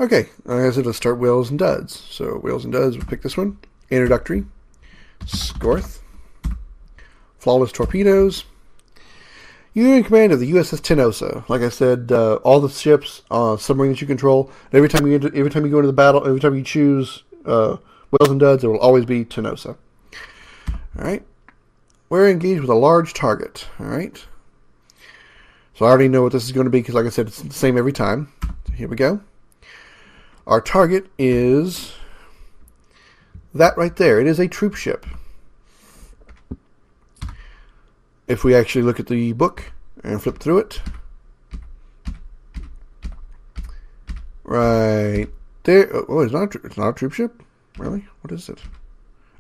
Okay, like I said, let's start Whales and Duds. So Whales and Duds, we'll pick this one. Introductory. Scoryth. Flawless torpedoes. You're in command of the USS Tenosa. Like I said, all the ships, submarines that you control. Every time you go into the battle, every time you choose Whales and Duds, it will always be Tenosa. All right. We're engaged with a large target. All right. So I already know what this is going to be because, like I said, it's the same every time. So here we go. Our target is that right there. It is a troop ship. If we actually look at the book and flip through it, right there. Oh, it's not a troop ship? Really? What is it?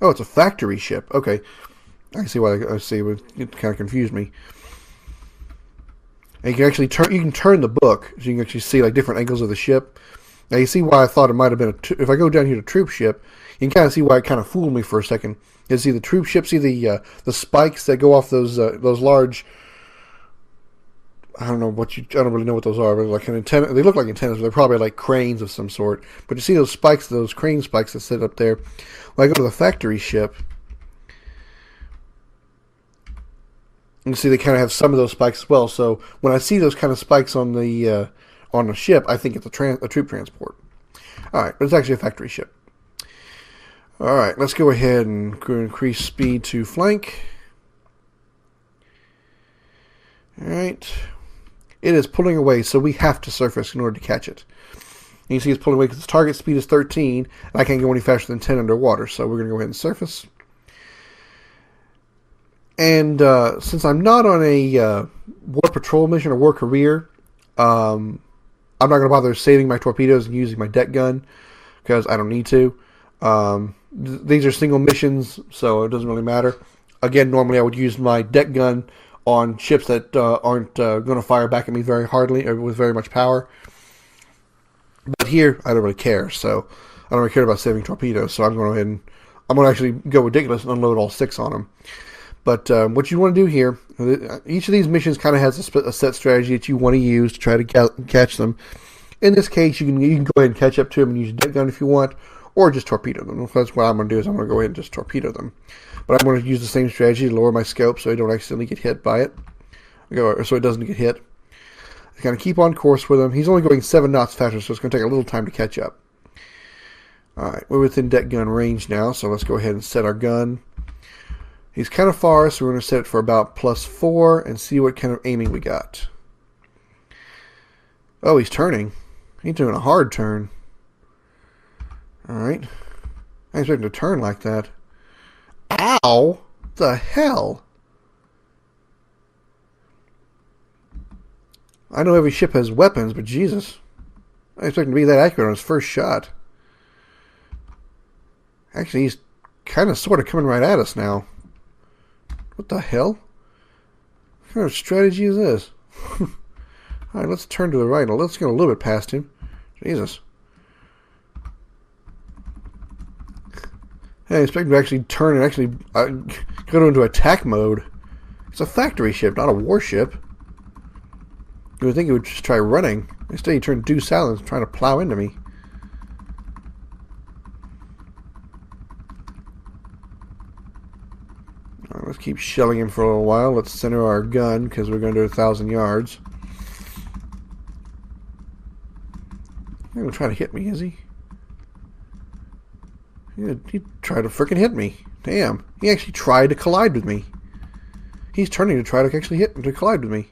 Oh, it's a factory ship. Okay. I see why. I see. It kind of confused me. And you can actually turn the book so you can actually see like different angles of the ship. Now you see why I thought it might have been if I go down here to troop ship, you can kind of see why it kind of fooled me for a second. You see the troop ship, see the spikes that go off those large. I don't really know what those are, but like an antenna. They look like antennas, but they're probably like cranes of some sort. But you see those spikes, those crane spikes that sit up there. When I go to the factory ship, you see they kind of have some of those spikes as well. So when I see those kind of spikes on the ship, I think it's a troop transport. All right, but it's actually a factory ship. All right, let's go ahead and increase speed to flank. All right. It is pulling away, so we have to surface in order to catch it. And you see it's pulling away because its target speed is 13, and I can't go any faster than 10 underwater, so we're going to go ahead and surface. And since I'm not on a war patrol mission or war career, I'm not going to bother saving my torpedoes and using my deck gun because I don't need to. These are single missions, so it doesn't really matter. Again, normally I would use my deck gun on ships that aren't going to fire back at me very hardly or with very much power. But here, I don't really care, so I don't really care about saving torpedoes, so I'm going to actually go ridiculous and unload all 6 on them. But what you want to do here, each of these missions kind of has a set strategy that you want to use to try to catch them. In this case, you can go ahead and catch up to them and use your deck gun if you want, or just torpedo them. That's what I'm going to do is I'm going to go ahead and just torpedo them. But I'm going to use the same strategy to lower my scope so I don't accidentally get hit by it. So it doesn't get hit. I kind of keep on course with him. He's only going 7 knots faster, so it's going to take a little time to catch up. Alright, we're within deck gun range now, so let's go ahead and set our gun. He's kind of far, so we're going to set it for about +4 and see what kind of aiming we got. Oh, he's turning. He's doing a hard turn. Alright. I expect him to turn like that. Ow! What the hell? I know every ship has weapons, but Jesus. I expect him to be that accurate on his first shot. Actually, he's kind of sort of coming right at us now. What the hell? What kind of strategy is this? Alright, let's turn to the right. Let's get a little bit past him. Jesus. Hey, I expect him to actually turn and actually go into attack mode. It's a factory ship, not a warship. You would think he would just try running. Instead, he turned due south and is trying to plow into me. Right, let's keep shelling him for a little while. Let's center our gun because we're going to do 1,000 yards. He's going to try to hit me, is he? He tried to frickin' hit me. Damn. He actually tried to collide with me. He's turning to try to actually collide with me.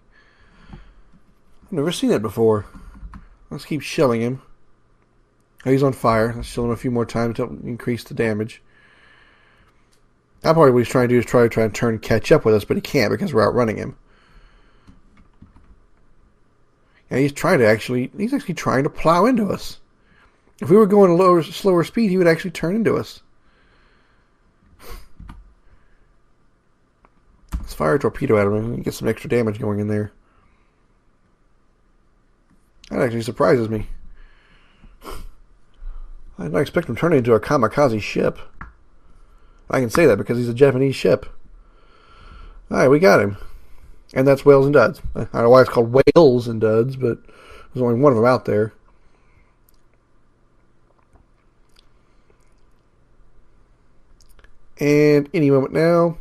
I've never seen that before. Let's keep shelling him. Oh, he's on fire. Let's shell him a few more times to increase the damage. Now probably what he's trying to do is try and turn and catch up with us, but he can't because we're outrunning him. And he's actually trying to plow into us. If we were going at a slower speed, he would actually turn into us. Let's fire a torpedo at him and get some extra damage going in there. That actually surprises me. I didn't expect him turning into a kamikaze ship. I can say that because he's a Japanese ship. Alright, we got him. And that's Whales and Duds. I don't know why it's called Whales and Duds, but there's only one of them out there. And any moment now,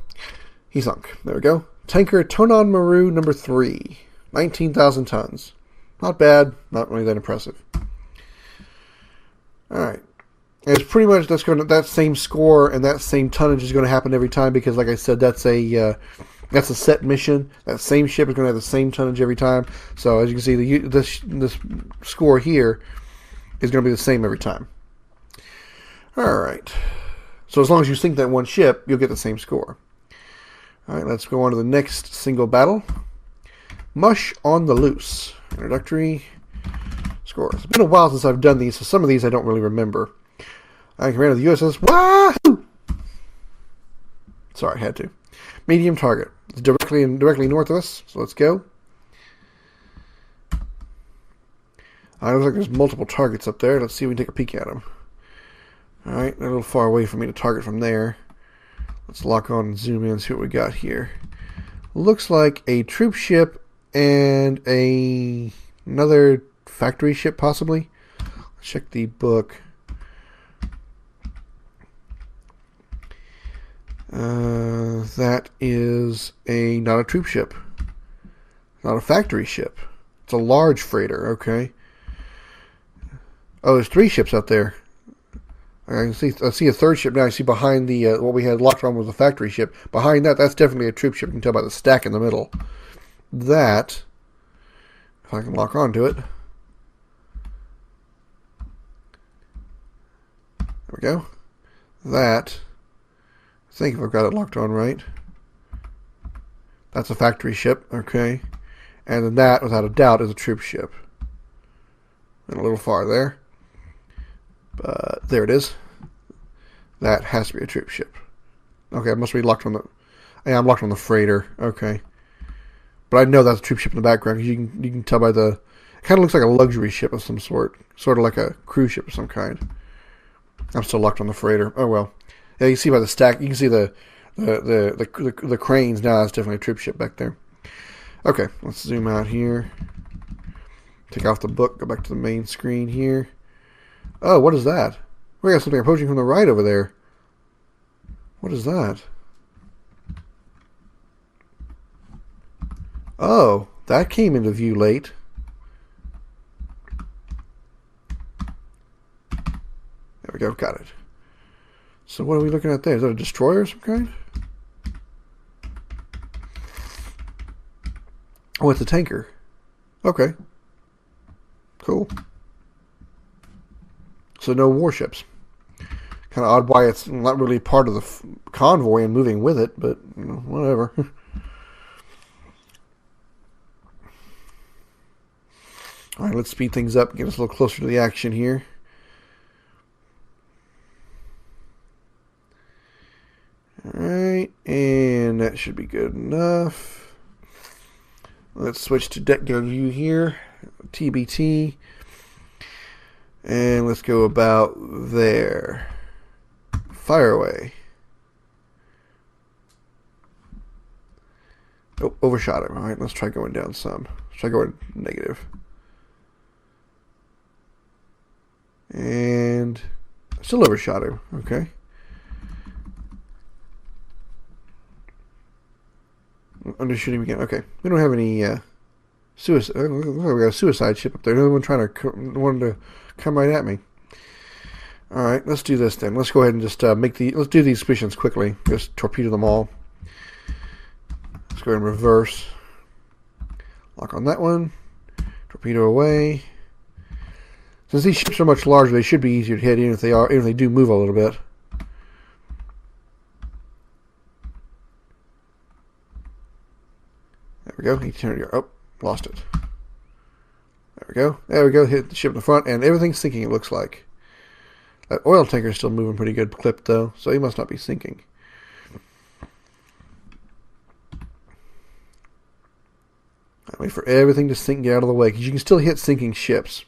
he sunk. There we go. Tanker Tonon Maru number 3. 19,000 tons. Not bad. Not really that impressive. Alright. It's pretty much that same score and that same tonnage is going to happen every time because, like I said, that's a set mission. That same ship is going to have the same tonnage every time. So as you can see, this score here is going to be the same every time. Alright. So as long as you sink that one ship, you'll get the same score. Alright, let's go on to the next single battle. Mush on the Loose. Introductory scores. It's been a while since I've done these, so some of these I don't really remember. I command of the USS Wahoo! Sorry, I had to. Medium target. It's directly north of us, so let's go. It looks like there's multiple targets up there. Let's see if we can take a peek at them. Alright, they're a little far away for me to target from there. Let's lock on and zoom in and see what we got here. Looks like a troop ship and another factory ship, possibly. Let's check the book. That is not a troop ship. Not a factory ship. It's a large freighter, okay. Oh, there's 3 ships out there. I see a third ship now. I see behind the what we had locked on was a factory ship. Behind that, that's definitely a troop ship. You can tell by the stack in the middle. That, if I can lock onto it. There we go. That, I think if I've got it locked on right. That's a factory ship, okay. And then that, without a doubt, is a troop ship. And a little far there. But there it is. That has to be a troop ship. Okay, I must be locked on the... Yeah, I'm locked on the freighter. Okay. But I know that's a troop ship in the background because you can tell by the... It kind of looks like a luxury ship of some sort. Sort of like a cruise ship of some kind. I'm still locked on the freighter. Oh well. Yeah, you see by the stack. You can see the cranes now. That's definitely a troop ship back there. Okay, let's zoom out here. Take off the book. Go back to the main screen here. Oh, what is that? We got something approaching from the right over there. What is that? Oh, that came into view late. There we go, got it. So what are we looking at there? Is that a destroyer of some kind? Oh, it's a tanker. Okay. Cool. So no warships. Kind of odd why it's not really part of the convoy and moving with it, but you know, whatever. All right, let's speed things up and get us a little closer to the action here. All right, and that should be good enough. Let's switch to deck gun view here, TBT. And let's go about there. Fire away. Oh, overshot him. Alright, let's try going down some. Let's try going negative. And still overshot him. Okay. Undershoot him again. Okay. We don't have any suicide. We got a suicide ship up there. Another one wanted to come right at me. Alright, let's do this then. Let's go ahead and just let's do these missions quickly. Just torpedo them all. Let's go ahead and reverse. Lock on that one. Torpedo away. Since these ships are much larger, they should be easier to hit, even if they do move a little bit. There we go. He turned it. Oh, lost it. There we go. There we go. Hit the ship in the front, and everything's sinking, it looks like. That oil tanker is still moving pretty good clip, though, so he must not be sinking. I wait for everything to sink, get out of the way, because you can still hit sinking ships.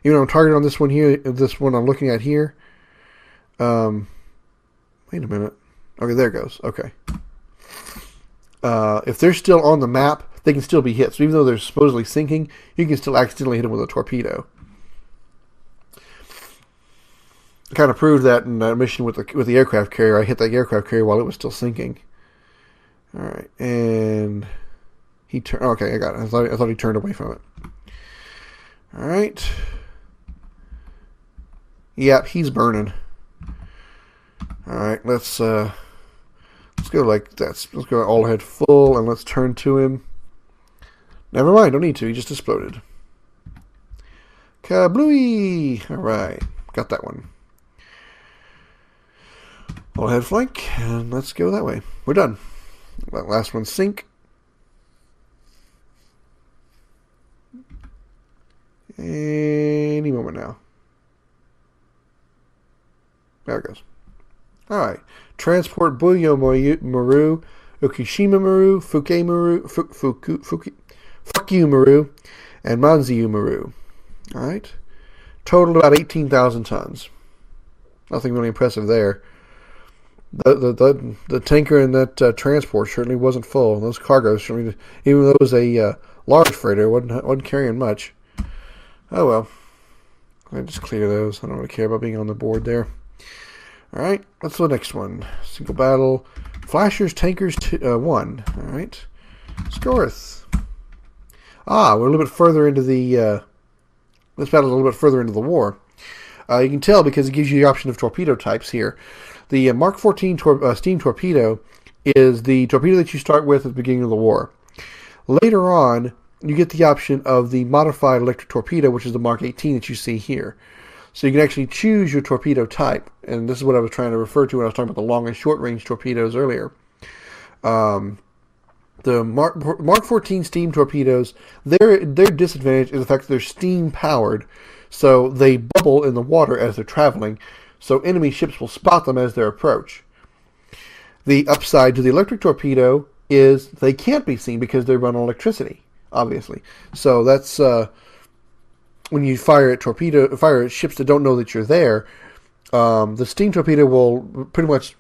Even though I'm targeted on this one here, this one I'm looking at here. Wait a minute. Okay, there it goes. Okay. If they're still on the map, they can still be hit. So even though they're supposedly sinking, you can still accidentally hit them with a torpedo. kind of proved that in a mission with the aircraft carrier. I hit that aircraft carrier while it was still sinking. All right, and he turned. Okay, I got it. I thought he turned away from it. All right. Yep, he's burning. All right, let's go like that. Let's go all ahead full, and let's turn to him. Never mind, don't need to. He just exploded. Kablooey! All right, got that one. All ahead flank, and let's go that way. We're done. That last one sink. Any moment now. There it goes. Alright. Transport Buyo Maru, Ukishima Maru, Fuke Maru, Fuku Maru, and Manziu Maru. Alright. Totaled about 18,000 tons. Nothing really impressive there. The tanker in that transport certainly wasn't full. Those cargoes, even though it was a large freighter, wasn't carrying much. Oh well. I just clear those. I don't really care about being on the board there. Alright, let's do the next one. Single battle. Flashers, Tankers 1. Alright. Scoryth. We're a little bit further into the... this battle's a little bit further into the war. You can tell because it gives you the option of torpedo types here. The Mark 14 steam torpedo is the torpedo that you start with at the beginning of the war. Later on, you get the option of the modified electric torpedo, which is the Mark 18 that you see here. So you can actually choose your torpedo type, and this is what I was trying to refer to when I was talking about the long and short range torpedoes earlier. The Mark 14 steam torpedoes, their disadvantage is the fact that they're steam powered, so they bubble in the water as they're traveling, so enemy ships will spot them as they approach. The upside to the electric torpedo is they can't be seen because they run on electricity, obviously. So that's when you fire at ships that don't know that you're there. The steam torpedo will pretty much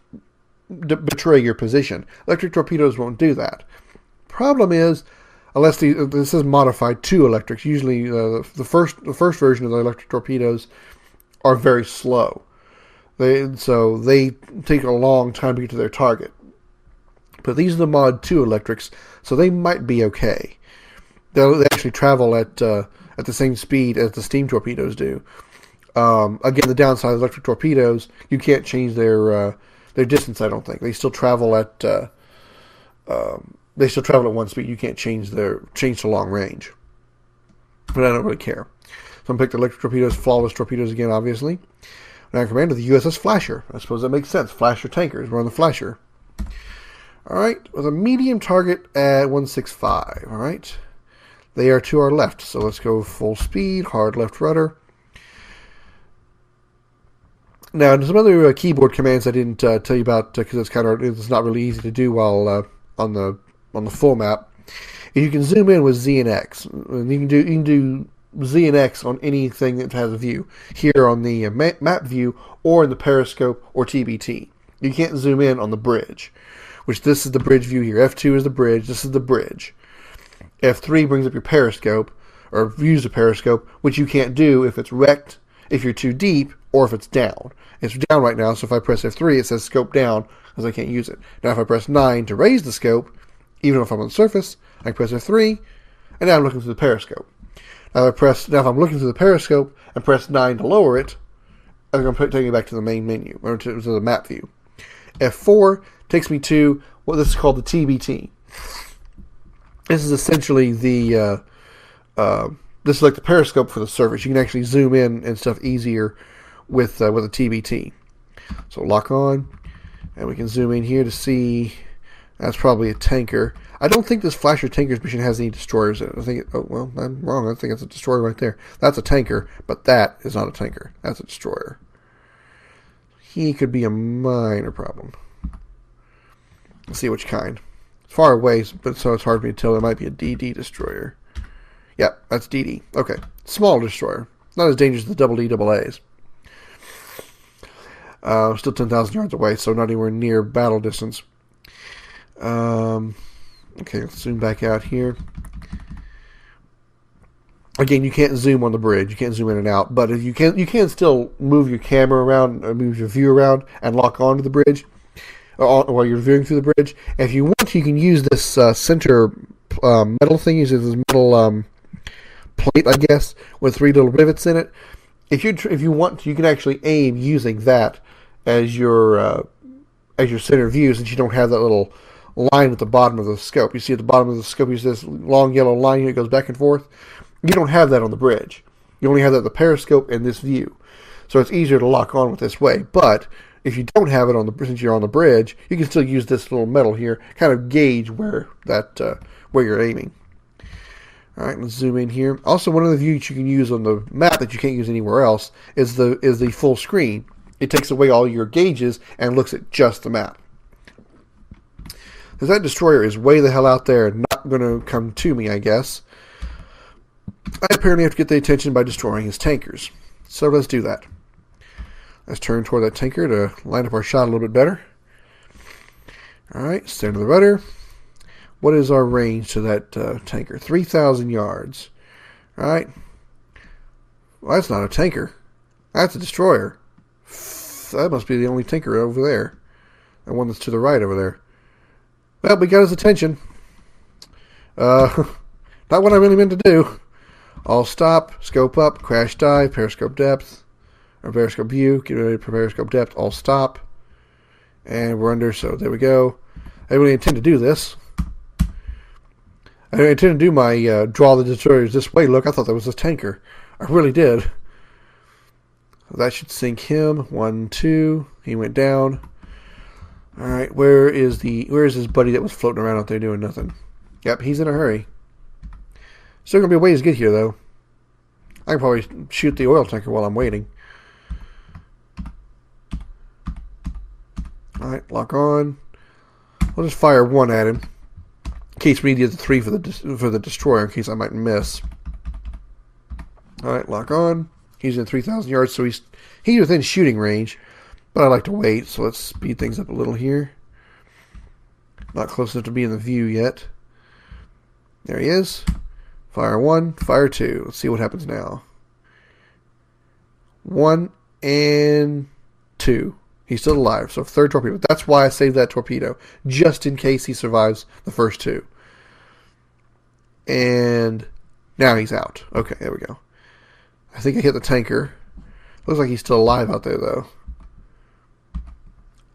betray your position. Electric torpedoes won't do that. Problem is, unless this is modified to electrics, usually the first version of the electric torpedoes are very slow. So they take a long time to get to their target. But these are the Mod 2 electrics, so they might be okay. They actually travel at the same speed as the steam torpedoes do. Again, the downside of electric torpedoes, you can't change their distance. I don't think they still travel at one speed. You can't change to long range. But I don't really care. So I'm picked electric torpedoes, flawless torpedoes again, obviously. Now in command of the USS Flasher. I suppose that makes sense. Flasher tankers. We're on the Flasher. Alright, with a medium target at 165. Alright. They are to our left, so let's go full speed, hard left rudder. Now, there's some other keyboard commands I didn't tell you about because it's not really easy to do while on the full map. You can zoom in with Z and X. And you can do Z and X on anything that has a view. Here on the map view, or in the periscope or TBT. You can't zoom in on the bridge, which this is the bridge view here. F2 is the bridge. This is the bridge. F3 brings up your periscope, or views the periscope, which you can't do if it's wrecked, if you're too deep, or if it's down. It's down right now, so if I press F3, it says scope down, because I can't use it. Now if I press 9 to raise the scope, even if I'm on the surface, I can press F3, and now I'm looking through the periscope. Now if I'm looking through the periscope and press 9 to lower it, I'm going to take me back to the main menu, or to the map view. F4 takes me to what this is called the TBT. This is essentially this is like the periscope for the surface. You can actually zoom in and stuff easier with a TBT. So lock on, and we can zoom in here to see. That's probably a tanker. I don't think this Flasher Tankers mission has any destroyers in it. I think I'm wrong. I think it's a destroyer right there. That's a tanker, but that is not a tanker. That's a destroyer. He could be a minor problem. Let's see which kind. Far away, but so it's hard for me to tell. It might be a DD destroyer. Yep, that's DD. Okay, small destroyer. Not as dangerous as the double D double A's. Still 10,000 yards away, so not anywhere near battle distance. Okay, let's zoom back out here. Again, you can't zoom on the bridge. You can't zoom in and out, but if you can still move your camera around, or move your view around, and lock onto the bridge while you're viewing through the bridge. And if you want, you can use this center metal thing. Use this metal plate, I guess, with 3 little rivets in it. If you want to, you can actually aim using that as your center view, since you don't have that little line at the bottom of the scope. You see at the bottom of the scope, you see this long yellow line here that goes back and forth. You don't have that on the bridge. You only have that at the periscope and this view. So it's easier to lock on with this way. But if you don't have it since you're on the bridge, you can still use this little metal here, kind of gauge where you're aiming. All right, let's zoom in here. Also, one of the views you can use on the map that you can't use anywhere else is the full screen. It takes away all your gauges and looks at just the map. Because that destroyer is way the hell out there and not going to come to me, I guess. I apparently have to get the attention by destroying his tankers. So let's do that. Let's turn toward that tanker to line up our shot a little bit better. Alright, stand to the rudder. What is our range to that tanker? 3,000 yards. Alright. Well, that's not a tanker. That's a destroyer. That must be the only tanker over there. The one that's to the right over there. Well, we got his attention. Not what I really meant to do. All stop, scope up, crash dive, periscope depth, or periscope view, get ready for periscope depth, all stop. And we're under, so there we go. I really intend to do this. I intend to do my draw the destroyers this way. Look, I thought that was a tanker. I really did. That should sink him. 1, 2. He went down. Alright, where is his buddy that was floating around out there doing nothing? Yep, he's in a hurry. Still going to be a ways to get here, though. I can probably shoot the oil tanker while I'm waiting. Alright, lock on. We'll just fire 1 at him. In case we need the 3 for the destroyer, in case I might miss. Alright, lock on. He's in 3,000 yards, so he's within shooting range. But I like to wait, so let's speed things up a little here. Not close enough to be in the view yet. There he is. Fire 1, fire 2. Let's see what happens now. 1 and 2. He's still alive, so 3rd torpedo. That's why I saved that torpedo, just in case he survives the first 2. And now he's out. Okay, there we go. I think I hit the tanker. Looks like he's still alive out there, though.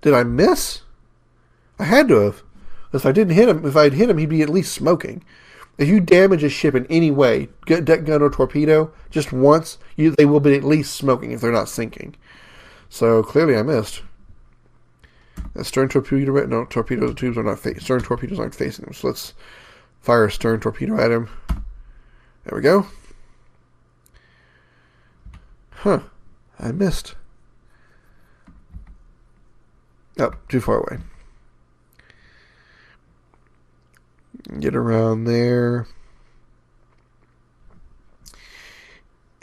Did I miss? I had to have. If I didn't hit him, if I'd hit him, he'd be at least smoking. If you damage a ship in any way, deck gun or torpedo, just once, they will be at least smoking if they're not sinking. So clearly I missed. Stern torpedo, no, torpedo tubes are not facing. Stern torpedoes aren't facing him. So let's fire a stern torpedo at him. There we go. Huh. I missed. Oh, too far away. Get around there.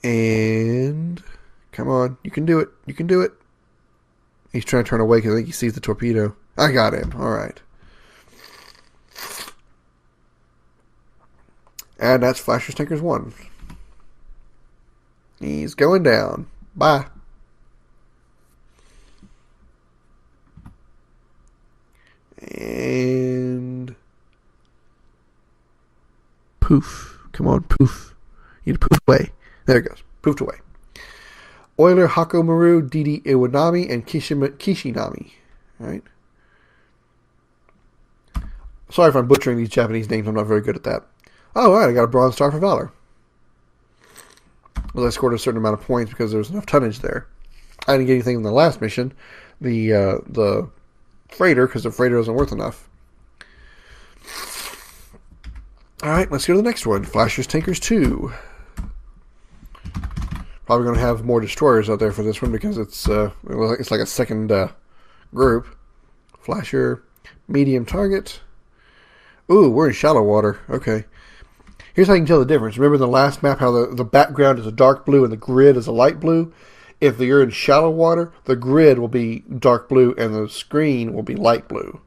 And come on, you can do it. You can do it. He's trying to turn away because I think he sees the torpedo. I got him. All right. And that's Flasher's Tankers 1. He's going down. Bye. And poof. Come on, poof. You need to poof away. There it goes. Poofed away. Euler, Hakomaru, Didi Iwanami, and Kishinami. Alright. Sorry if I'm butchering these Japanese names. I'm not very good at that. Oh, alright. I got a Bronze Star for Valor. Well, I scored a certain amount of points because there was enough tonnage there. I didn't get anything in the last mission. The freighter, because the freighter wasn't worth enough. Alright, let's go to the next one. Flasher's Tankers 2. Probably going to have more destroyers out there for this one because it's like a second group. Flasher, medium target. Ooh, we're in shallow water. Okay. Here's how you can tell the difference. Remember in the last map how the background is a dark blue and the grid is a light blue? If you're in shallow water, the grid will be dark blue and the screen will be light blue.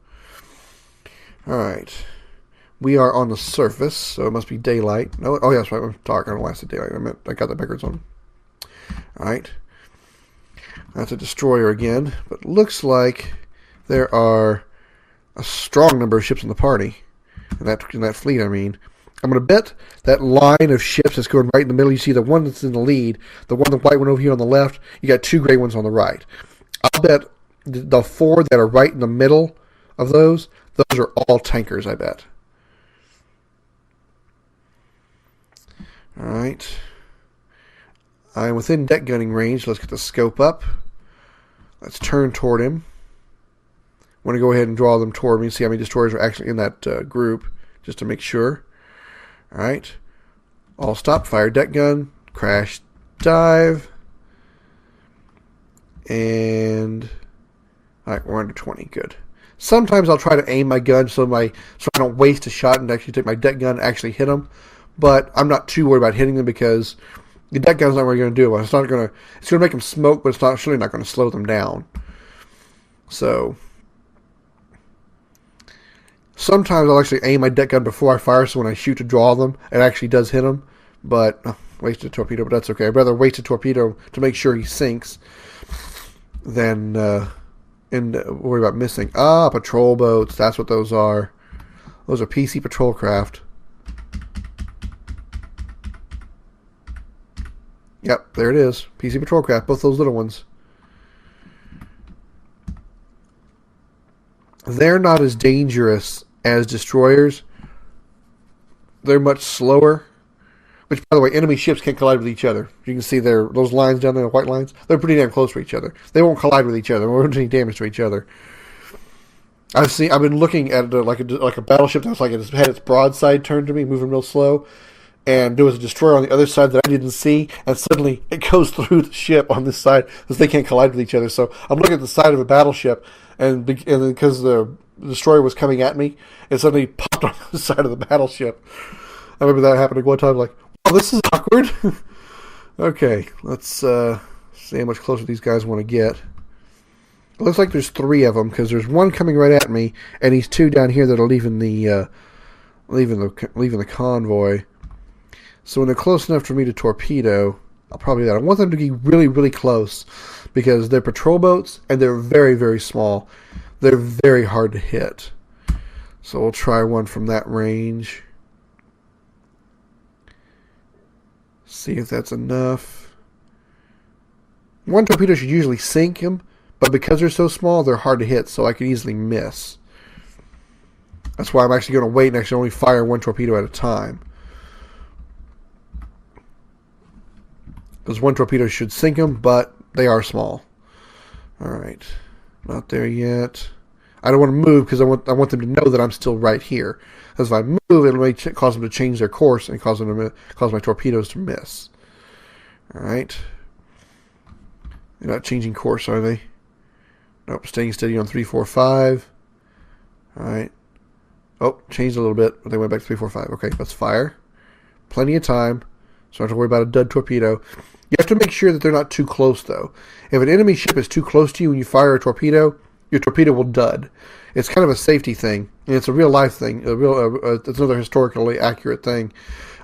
Alright. We are on the surface, so it must be daylight. No, oh, yeah, that's right. I'm dark. I don't know why I said daylight. I got the backwards on. All right. That's a destroyer again. But looks like there are a strong number of ships in the party. In that fleet, I mean. I'm going to bet that line of ships that's going right in the middle. You see the one that's in the lead, the white one over here on the left. You got two gray ones on the right. I'll bet the four that are right in the middle of those are all tankers, I bet. All right. I'm within deck gunning range. Let's get the scope up. Let's turn toward him. I want to go ahead and draw them toward me and see how many destroyers are actually in that group, just to make sure. All right. All stop. Fire deck gun. Crash dive. And all right, we're under 20. Good. Sometimes I'll try to aim my gun so I don't waste a shot and actually take my deck gun and actually hit them. But I'm not too worried about hitting them because the deck gun's not really going to do it. It's going to make them smoke, but it's surely not going to slow them down. So sometimes I'll actually aim my deck gun before I fire, so when I shoot to draw them, it actually does hit them. But wasted torpedo, but that's okay. I'd rather waste a torpedo to make sure he sinks than worry about missing. Patrol boats. That's what those are. Those are PC patrol craft. Yep, there it is. PC patrol craft. Both those little ones. They're not as dangerous as destroyers. They're much slower. Which, by the way, enemy ships can't collide with each other. You can see those lines down there, the white lines. They're pretty damn close to each other. They won't collide with each other. They won't do any damage to each other. I've been looking at like a battleship that's like it had its broadside turned to me, moving real slow, and there was a destroyer on the other side that I didn't see, and suddenly it goes through the ship on this side because they can't collide with each other. So I'm looking at the side of a battleship, and because the destroyer was coming at me, it suddenly popped on the side of the battleship. I remember that happening one time. Like, oh, this is awkward. Okay, let's see how much closer these guys want to get. It looks like there's three of them because there's one coming right at me, and he's two down here that are leaving the convoy. So when they're close enough for me to torpedo, I'll probably do that. I want them to be really, really close because they're patrol boats and they're very, very small. They're very hard to hit. So we'll try one from that range. See if that's enough. One torpedo should usually sink him, but because they're so small, they're hard to hit, so I could easily miss. That's why I'm actually going to wait and actually only fire one torpedo at a time. Because one torpedo should sink them, but they are small. Alright. Not there yet. I don't want to move because I want them to know that I'm still right here. Because if I move, it may cause them to change their course and cause my torpedoes to miss. Alright. They're not changing course, are they? Nope, staying steady on 345. Alright. Oh, changed a little bit, but they went back to 345. Okay, let's fire. Plenty of time. So I don't have to worry about a dud torpedo. You have to make sure that they're not too close, though. If an enemy ship is too close to you when you fire a torpedo, your torpedo will dud. It's kind of a safety thing, and it's a real-life thing. It's another historically accurate thing.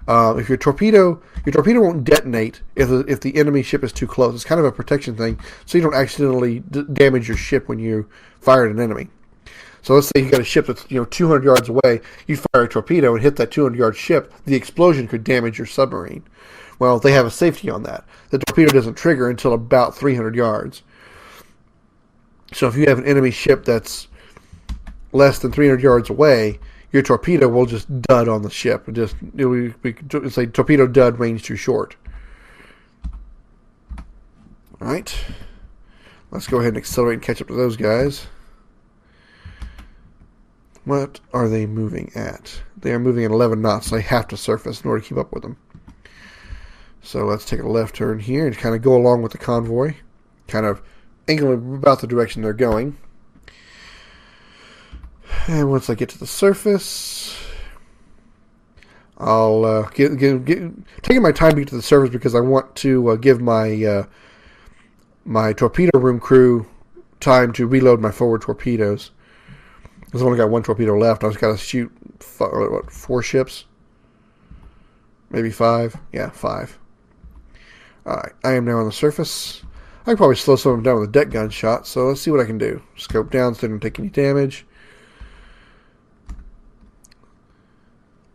If your torpedo won't detonate if the enemy ship is too close. It's kind of a protection thing, so you don't accidentally damage your ship when you fire at an enemy. So let's say you got a ship that's 200 yards away. You fire a torpedo and hit that 200-yard ship. The explosion could damage your submarine. Well, they have a safety on that. The torpedo doesn't trigger until about 300 yards. So if you have an enemy ship that's less than 300 yards away, your torpedo will just dud on the ship. It's like torpedo dud, range too short. All right. Let's go ahead and accelerate and catch up to those guys. What are they moving at? They are moving at 11 knots, so I have to surface in order to keep up with them. So let's take a left turn here and kind of go along with the convoy. Kind of angle about the direction they're going. And once I get to the surface, I'll taking my time to get to the surface because I want to give my my torpedo room crew time to reload my forward torpedoes. I've only got one torpedo left. I just got to shoot what, 4 ships? Maybe 5? Yeah, 5. Alright, I am now on the surface. I can probably slow some of them down with a deck gun shot, so let's see what I can do. Scope down so they don't take any damage.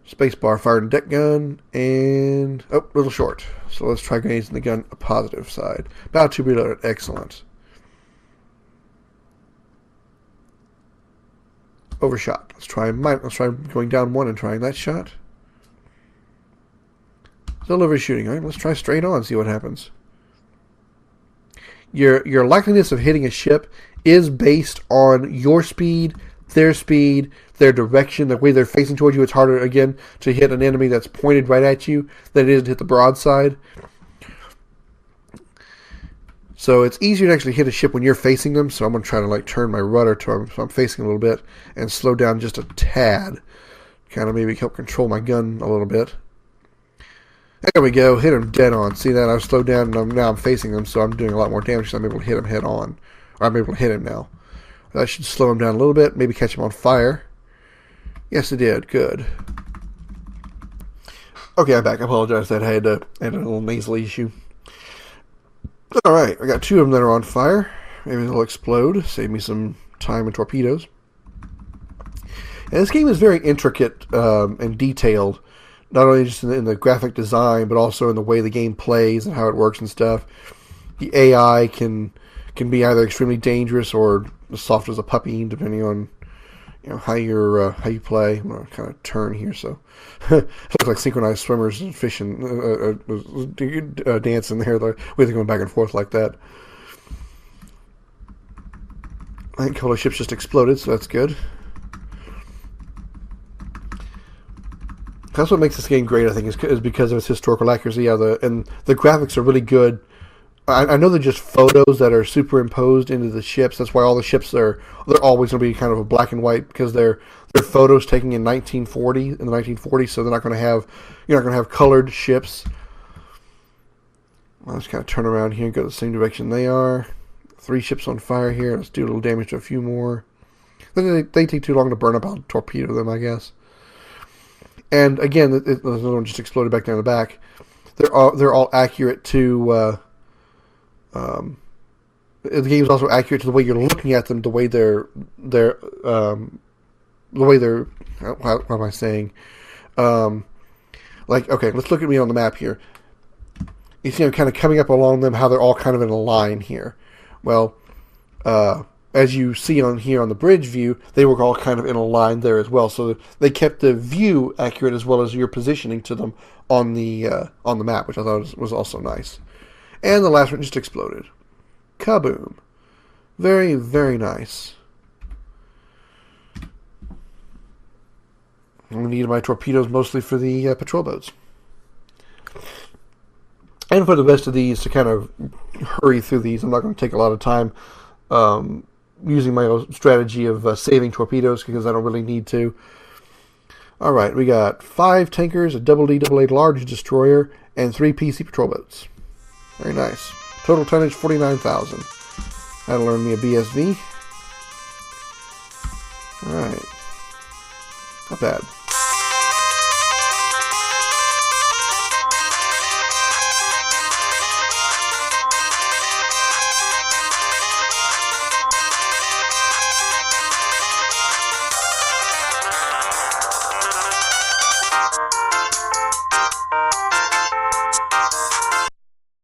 Spacebar, fired a deck gun, and... oh, a little short. So let's try grenades in the gun, a positive side. About to reload it. Excellent. Overshot. Let's try going down 1 and trying that shot. Still overshooting. All right, let's try straight on, see what happens. Your likeliness of hitting a ship is based on your speed, their direction, the way they're facing towards you. It's harder, again, to hit an enemy that's pointed right at you than it is to hit the broadside. So it's easier to actually hit a ship when you're facing them. So I'm going to try to like turn my rudder to them so I'm facing a little bit and slow down just a tad. Kind of maybe help control my gun a little bit. There we go. Hit him dead on. See that? I've slowed down and now I'm facing him, so I'm doing a lot more damage because I'm able to hit him head on. Or I'm able to hit him now. That should slow him down a little bit. Maybe catch him on fire. Yes, it did. Good. Okay, I'm back. I apologize that I had a little nasal issue. Alright, I got 2 of them that are on fire. Maybe they'll explode. Save me some time and torpedoes. And this game is very intricate and detailed. Not only just in the graphic design, but also in the way the game plays and how it works and stuff. The AI can be either extremely dangerous or as soft as a puppy, depending on how you play. I'm gonna kind of turn here, so it looks like synchronized swimmers and fishing, dancing there. The way they're going back and forth like that. I think a couple of ships just exploded, so that's good. That's what makes this game great, I think, is because of its historical accuracy. Yeah, the graphics are really good. I know they're just photos that are superimposed into the ships. That's why all the ships they're always going to be kind of a black and white because they're photos taken in the 1940s. So they're not going to have you're not going to have colored ships. I'll just kind of turn around here and go the same direction they are. 3 ships on fire here. Let's do a little damage to a few more. They take too long to burn up. I'll torpedo them, I guess. And again, another one just exploded back down the back. They're all accurate to. The game is also accurate to the way you're looking at them, the way they're how am I saying? Like, okay, let's look at me on the map here. You see, I'm kind of coming up along them, how they're all kind of in a line here. Well, as you see on here on the bridge view, they were all kind of in a line there as well. So they kept the view accurate as well as your positioning to them on the map, which I thought was also nice. And the last one just exploded. Kaboom. Very, very nice. I'm going to need my torpedoes mostly for the patrol boats. And for the rest of these, to kind of hurry through these, I'm not going to take a lot of time using my own strategy of saving torpedoes because I don't really need to. Alright, we got 5 tankers, a double D, double A large destroyer, and 3 PC patrol boats. Very nice. Total tonnage, 49,000. That'll earn me a BSV. Alright. Not bad.